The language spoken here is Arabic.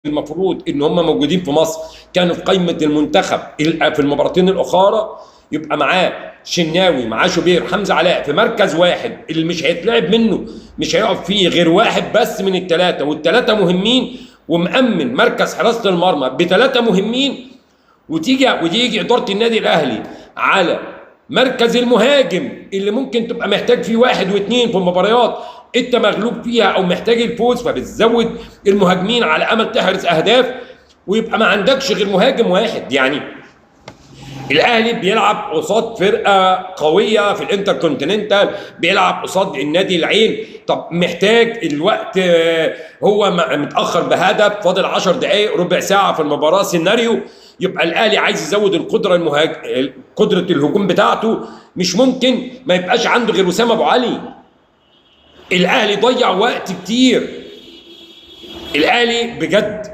المفروض ان هم موجودين في مصر كانوا في قائمه المنتخب في المباراتين الاخرى، يبقى معاه شناوي، معاه شوبير، حمزه علاء في مركز واحد اللي مش هيتلعب منه، مش هيقف فيه غير واحد بس من الثلاثه، والثلاثه مهمين، ومأمن مركز حراسه المرمى بثلاثه مهمين. وتيجي اداره النادي الاهلي على مركز المهاجم اللي ممكن تبقى محتاج فيه واحد واثنين في مباريات انت مغلوب فيها او محتاج الفوز، فبتزود المهاجمين على امل تحرز اهداف، ويبقى ما عندكش غير مهاجم واحد. يعني الاهلي بيلعب قصاد فرقه قويه في الانتركونتيننتال، بيلعب قصاد النادي العين، طب محتاج الوقت، هو متاخر بهدف، فاضل 10 دقائق ربع ساعه في المباراه، سيناريو يبقى الاهلي عايز يزود قدره الهجوم بتاعته، مش ممكن ما يبقاش عنده غير وسام ابو علي. الاهلي ضيع وقت كتير، الاهلي بجد